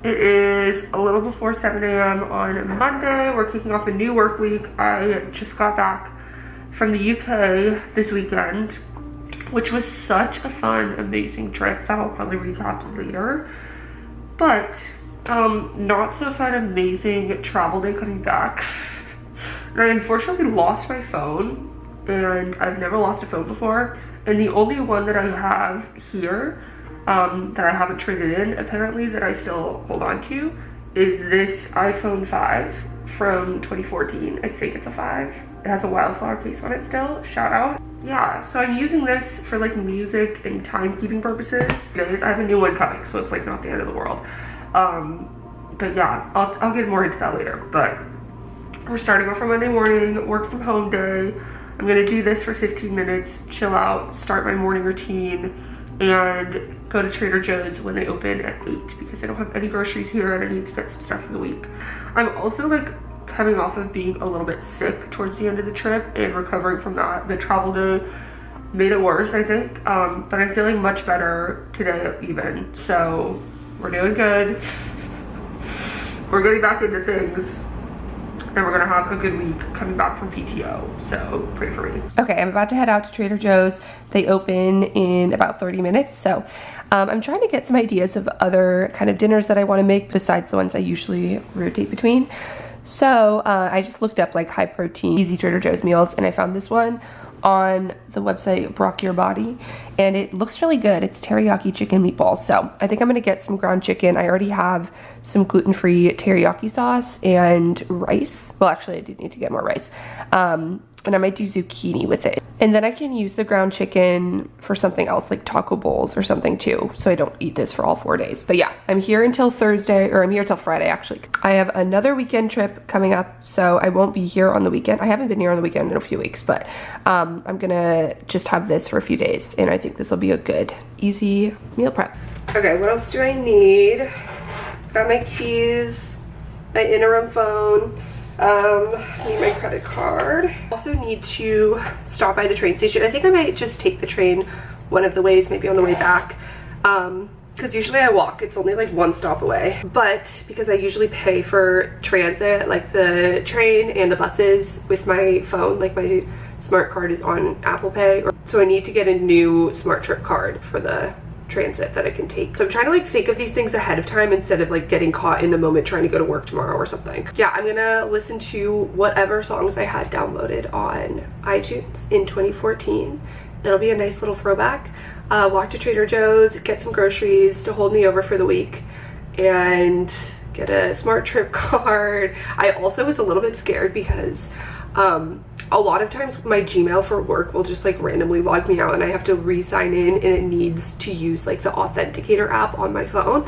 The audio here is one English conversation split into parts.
It is a little before 7 a.m. on Monday. We're kicking off a new work week. I just got back from the UK this weekend, which was such a fun, amazing trip that I'll probably recap later. But not so fun, amazing travel day coming back. And I unfortunately lost my phone, and I've never lost a phone before. And the only one that I have here that I haven't traded in, apparently, that I still hold on to is this iPhone 5 from 2014. I think it's a 5. It has a wildflower case on it still. Shout out. Yeah, so I'm using this for like music and timekeeping purposes. Anyways, I have a new one coming, so it's like not the end of the world. But yeah, I'll get more into that later. But we're starting off on Monday morning, work from home day. I'm gonna do this for 15 minutes, chill out, start my morning routine, and go to Trader Joe's when they open at 8 because I don't have any groceries here and I need to get some stuff in the week. I'm also like coming off of being a little bit sick towards the end of the trip and recovering from that. The travel day made it worse, I think, but I'm feeling much better today even, so we're doing good. We're getting back into things, and we're gonna have a good week coming back from PTO, so pray for me. Okay, I'm about to head out to Trader Joe's. They open in about 30 minutes, so I'm trying to get some ideas of other kind of dinners that I want to make besides the ones I usually rotate between. So I just looked up like high protein, easy Trader Joe's meals, and I found this one on the website Brock Your Body, and it looks really good. It's teriyaki chicken meatballs, so I think I'm gonna get some ground chicken. I already have some gluten-free teriyaki sauce and rice. Well, actually I do need to get more rice, and I might do zucchini with it. And then I can use the ground chicken for something else like taco bowls or something too, so I don't eat this for all 4 days. But yeah, I'm here until Thursday, or I'm here till Friday actually. I have another weekend trip coming up, so I won't be here on the weekend. I haven't been here on the weekend in a few weeks, but I'm gonna just have this for a few days, and I think this will be a good, easy meal prep. Okay, what else do I need? Got my keys, my interim phone. Need my credit card. Also need to stop by the train station. I think I might just take the train one of the ways, maybe on the way back, because usually I walk. It's only like one stop away, but because I usually pay for transit, like the train and the buses, with my phone, like my smart card is on Apple Pay, so I need to get a new smart trip card for the transit that I can take. So I'm trying to like think of these things ahead of time instead of like getting caught in the moment trying to go to work tomorrow or something. Yeah, I'm gonna listen to whatever songs I had downloaded on iTunes in 2014. It'll be a nice little throwback. Walk to Trader Joe's, get some groceries to hold me over for the week, and get a smart trip card. I also was a little bit scared because a lot of times my Gmail for work will just like randomly log me out and I have to re-sign in, and it needs to use like the authenticator app on my phone.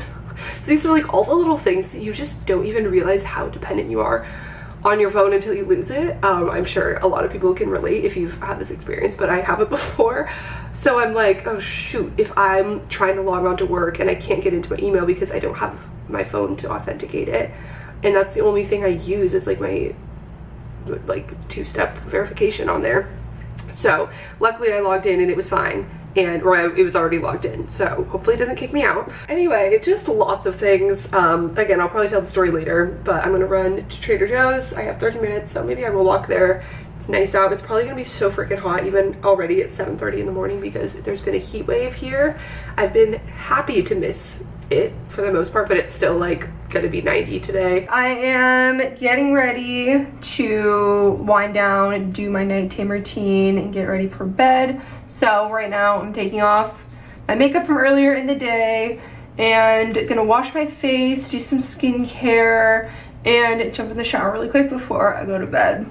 So these are like all the little things that you just don't even realize how dependent you are on your phone until you lose it. I'm sure a lot of people can relate if you've had this experience, but I haven't before. So I'm like, oh shoot, if I'm trying to log on to work and I can't get into my email because I don't have my phone to authenticate it, and that's the only thing I use is like my two-step verification on there. So luckily I logged in and it was fine, and it was already logged in, so hopefully it doesn't kick me out. Anyway, just lots of things. Again, I'll probably tell the story later, but I'm gonna run to Trader Joe's. I have 30 minutes, so maybe I will walk there. It's nice out. It's probably gonna be so freaking hot even already at 7:30 in the morning because there's been a heat wave here. I've been happy to miss it for the most part, but it's still like gonna be 90 today. I am getting ready to wind down and do my nighttime routine and get ready for bed. So right now I'm taking off my makeup from earlier in the day and gonna wash my face, do some skincare, and jump in the shower really quick before I go to bed.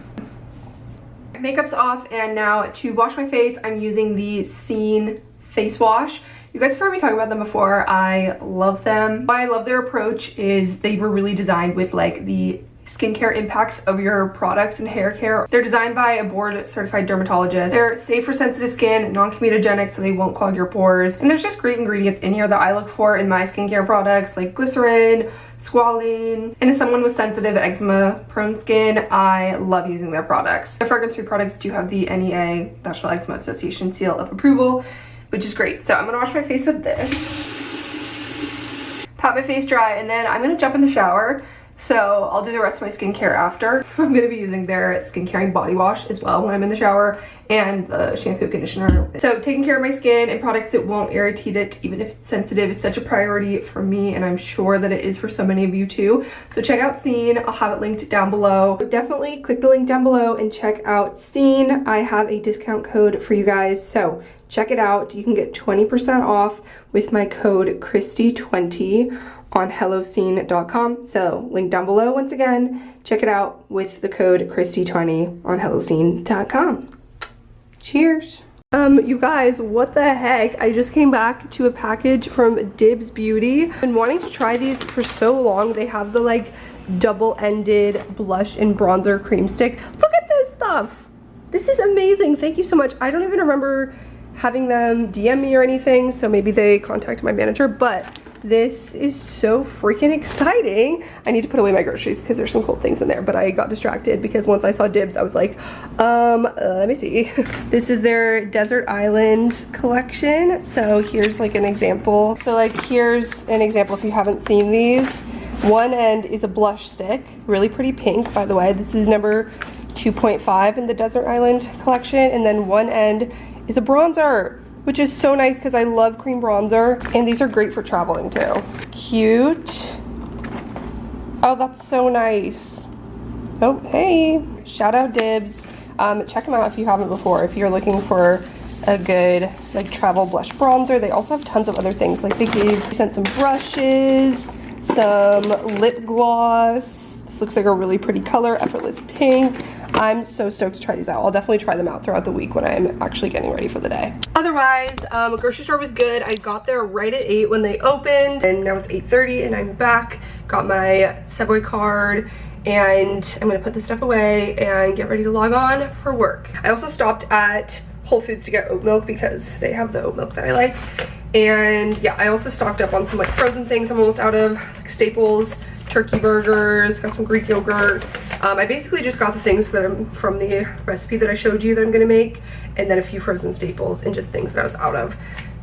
Makeup's off, and now to wash my face I'm using the Scene face wash. You guys have heard me talk about them before. I love them. Why I love their approach is they were really designed with like the skincare impacts of your products and hair care. They're designed by a board certified dermatologist. They're safe for sensitive skin, non-comedogenic, so they won't clog your pores. And there's just great ingredients in here that I look for in my skincare products, like glycerin, squalene. And as someone with sensitive eczema prone skin, I love using their products. The fragrance-free products do have the NEA, National Eczema Association seal of approval, which is great. So I'm gonna wash my face with this. pat my face dry, and then I'm gonna jump in the shower. So I'll do the rest of my skincare after. I'm gonna be using their skincare body wash as well when I'm in the shower, and the shampoo conditioner. So taking care of my skin and products that won't irritate it, even if it's sensitive, is such a priority for me, and I'm sure that it is for so many of you too. So check out Scene. I'll have it linked down below. Definitely click the link down below and check out Scene. I have a discount code for you guys, so check it out. You can get 20% off with my code Kristee20 on helloscene.com. So link down below once again. Check it out with the code Kristee20 on helloscene.com. Cheers. You guys, what the heck? I just came back to a package from Dibs Beauty. I've been wanting to try these for so long. They have the like double-ended blush and bronzer cream stick. Look at this stuff. This is amazing. Thank you so much. I don't even remember having them DM me or anything, so maybe they contacted my manager, but this is so freaking exciting. I need to put away my groceries because there's some cool things in there, but I got distracted because once I saw Dibs, I was like, let me see. This is their Desert Island collection. So here's like an example. So like here's an example if you haven't seen these. One end is a blush stick, really pretty pink, by the way. This is number 2.5 in the Desert Island collection. And then one end is a bronzer, which is so nice because I love cream bronzer, and these are great for traveling too. Cute. Oh, that's so nice. Oh, hey, shout out Dibs. Check them out if you haven't before, if you're looking for a good like travel blush bronzer. They also have tons of other things, like they sent some brushes, some lip gloss. This looks like a really pretty color, effortless pink. I'm so stoked to try these out. I'll definitely try them out throughout the week when I'm actually getting ready for the day. Otherwise, grocery store was good. I got there right at 8 when they opened, and now it's 8:30 and I'm back. Got my Subway card, and I'm gonna put this stuff away and get ready to log on for work. I also stopped at Whole Foods to get oat milk because they have the oat milk that I like. And yeah, I also stocked up on some like frozen things I'm almost out of, like staples, turkey burgers, got some Greek yogurt. I basically just got the things that are from the recipe that I showed you that I'm gonna make, and then a few frozen staples and just things that I was out of.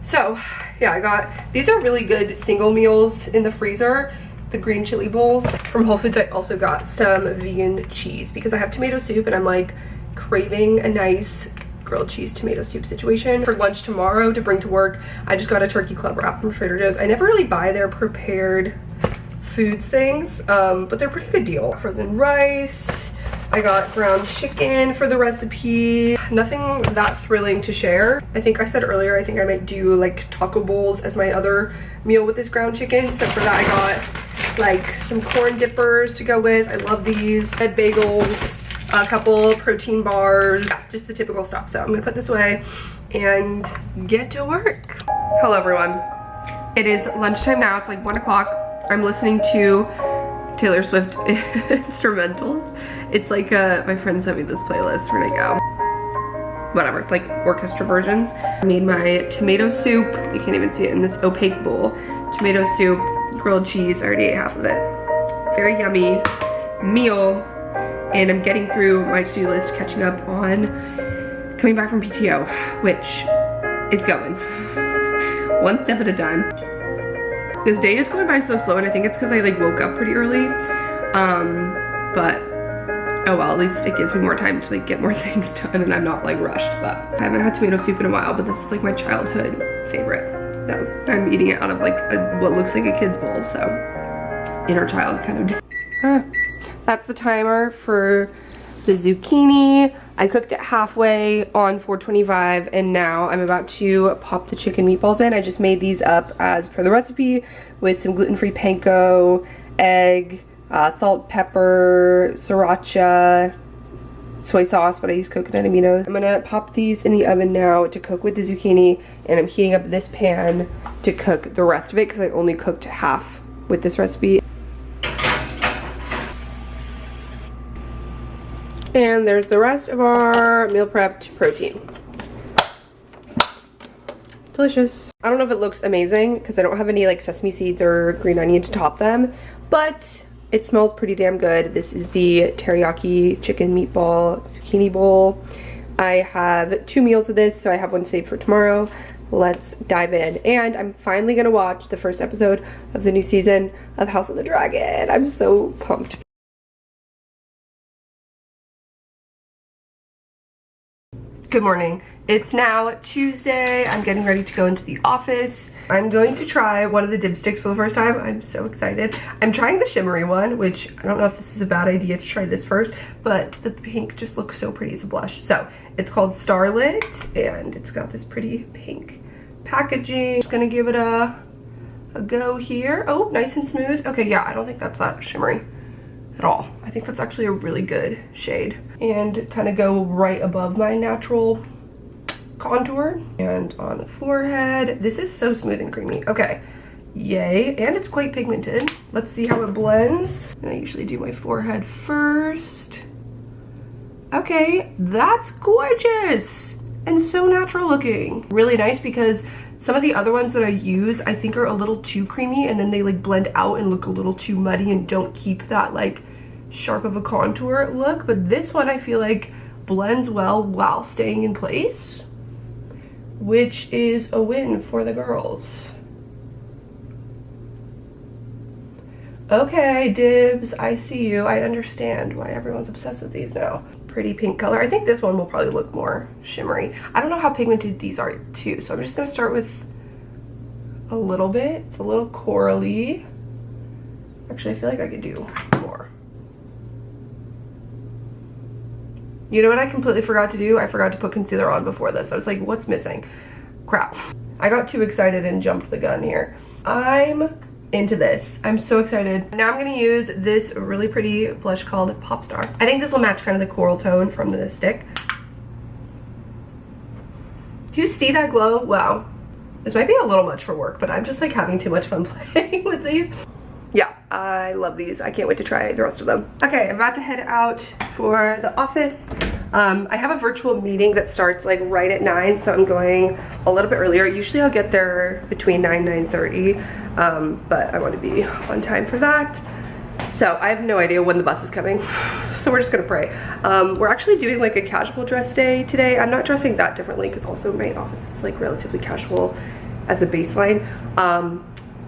So yeah, I got, these are really good single meals in the freezer. The green chili bowls from Whole Foods. I also got some vegan cheese because I have tomato soup and I'm like craving a nice grilled cheese tomato soup situation. For lunch tomorrow to bring to work, I just got a turkey club wrap from Trader Joe's. I never really buy their prepared foods things, but they're a pretty good deal. Frozen rice. I got ground chicken for the recipe. Nothing that thrilling to share. I think I said earlier, I think I might do like taco bowls as my other meal with this ground chicken. So for that I got like some corn dippers to go with. I love these. Bread bagels, a couple protein bars, just the typical stuff. So I'm gonna put this away and get to work. Hello everyone. It is lunchtime now. It's like 1 o'clock. I'm listening to Taylor Swift instrumentals. It's like my friend sent me this playlist. Where'd I go? Whatever, it's like orchestra versions. I made my tomato soup. You can't even see it in this opaque bowl. Tomato soup, grilled cheese. I already ate half of it. Very yummy meal. And I'm getting through my to-do list, catching up on coming back from PTO, which is going one step at a time. This day is going by so slow, and I think it's because I like woke up pretty early. But oh well, at least it gives me more time to like get more things done and I'm not like rushed. But I haven't had tomato soup in a while, but this is like my childhood favorite. So I'm eating it out of like what looks like a kid's bowl, so inner child kind of. That's the timer for the zucchini. I cooked it halfway on 425, and now I'm about to pop the chicken meatballs in. I just made these up as per the recipe with some gluten-free panko, egg, salt, pepper, sriracha, soy sauce, but I use coconut aminos. I'm gonna pop these in the oven now to cook with the zucchini, and I'm heating up this pan to cook the rest of it because I only cooked half with this recipe. And there's the rest of our meal prepped protein. Delicious. I don't know if it looks amazing because I don't have any like sesame seeds or green onion to top them, but it smells pretty damn good. This is the teriyaki chicken meatball zucchini bowl. I have 2 meals of this, so I have one saved for tomorrow. let's dive in. And I'm finally gonna watch the first episode of the new season of House of the Dragon. I'm so pumped. Good morning. It's now Tuesday. I'm getting ready to go into the office. I'm going to try one of the dipsticks for the first time. I'm so excited. I'm trying the shimmery one, which I don't know if this is a bad idea to try this first, but the pink just looks so pretty as a blush. So it's called Starlit, and it's got this pretty pink packaging. Just gonna give it a go here. Oh, nice and smooth. Okay, yeah, I don't think that's that shimmery at all. I think that's actually a really good shade, and kind of go right above my natural contour and on the forehead. This is so smooth and creamy. Okay, yay. And it's quite pigmented. Let's see how it blends. And I usually do my forehead first. Okay, that's gorgeous and so natural looking. Really nice, because some of the other ones that I use I think are a little too creamy, and then they like blend out and look a little too muddy and don't keep that like sharp of a contour look. But this one I feel like blends well while staying in place, which is a win for the girls. Okay, dibs, I see you. I understand why everyone's obsessed with these now. Pretty pink color. I think this one will probably look more shimmery. I don't know how pigmented these are too, so I'm just gonna start with a little bit. It's a little corally. Actually, I feel like I could do more. You know what I completely forgot to do? I forgot to put concealer on before this. I was like, what's missing? Crap. I got too excited and jumped the gun here. I'm into this. I'm so excited. Now I'm gonna use this really pretty blush called Popstar. I think this will match kind of the coral tone from the stick. Do you see that glow? Wow. This might be a little much for work, but I'm just like having too much fun playing with these. Yeah, I love these. I can't wait to try the rest of them. Okay, I'm about to head out for the office. I have a virtual meeting that starts like right at 9, so I'm going a little bit earlier. Usually I'll get there between 9 and 9:30, but I want to be on time for that. So I have no idea when the bus is coming, so we're just gonna pray. We're actually doing like a casual dress day today. I'm not dressing that differently because also my office is like relatively casual as a baseline.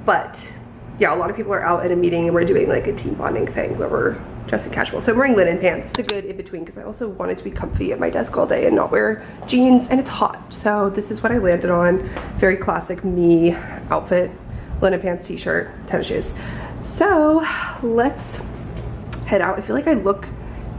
But yeah, a lot of people are out at a meeting and we're doing like a team bonding thing where we're dressing casual. So I'm wearing linen pants. It's a good in between because I also wanted to be comfy at my desk all day and not wear jeans, and it's hot. So this is what I landed on. Very classic me outfit. Linen pants, t-shirt, tennis shoes. So let's head out. I feel like I look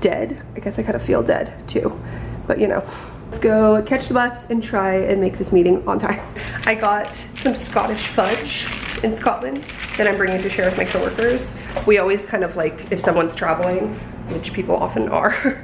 dead. I guess I kind of feel dead too, but you know. Let's go catch the bus and try and make this meeting on time. I got some Scottish fudge in Scotland that I'm bringing to share with my coworkers. We always kind of like, if someone's traveling, which people often are,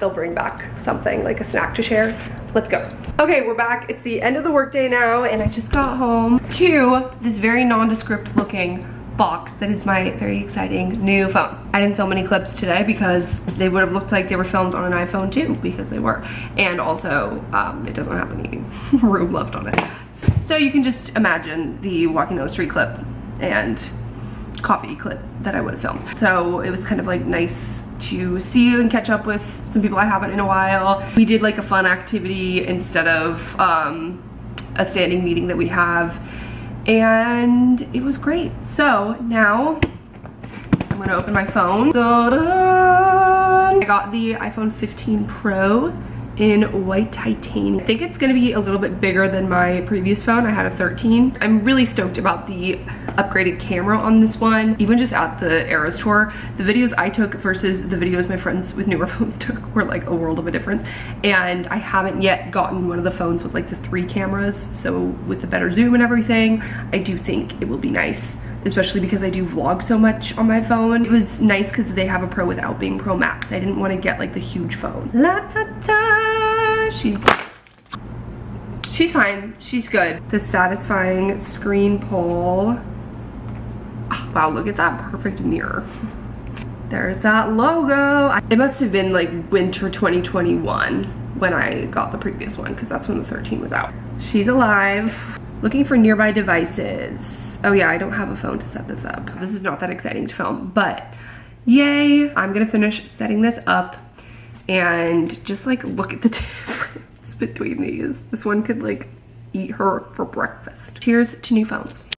they'll bring back something like a snack to share. Let's go. Okay, we're back. It's the end of the workday now, and I just got home to this very nondescript looking box that is my very exciting new phone. I didn't film any clips today because they would have looked like they were filmed on an iPhone too, because they were. And also, it doesn't have any room left on it. So you can just imagine the walking down the street clip and coffee clip that I would have filmed. So it was kind of like nice to see and catch up with some people I haven't in a while. We did like a fun activity instead of a standing meeting that we have, and it was great. So now I'm gonna open my phone. I got the iPhone 15 Pro in white titanium. I think it's gonna be a little bit bigger than my previous phone. I had a 13. I'm really stoked about the upgraded camera on this one. Even just at the Eras tour, the videos I took versus the videos my friends with newer phones took were like a world of a difference. And I haven't yet gotten one of the phones with like the 3 cameras. So with the better zoom and everything, I do think it will be nice, especially because I do vlog so much on my phone. It was nice because they have a Pro without being Pro Max. I didn't want to get like the huge phone. La ta ta! She's fine. She's good. The satisfying screen pull. Oh, wow, look at that perfect mirror. There's that logo. It must have been like winter 2021 when I got the previous one, because that's when the 13 was out. She's alive. Looking for nearby devices. Oh yeah, I don't have a phone to set this up. This is not that exciting to film, but yay. I'm gonna finish setting this up and just like look at the difference between these. This one could like eat her for breakfast. Cheers to new phones.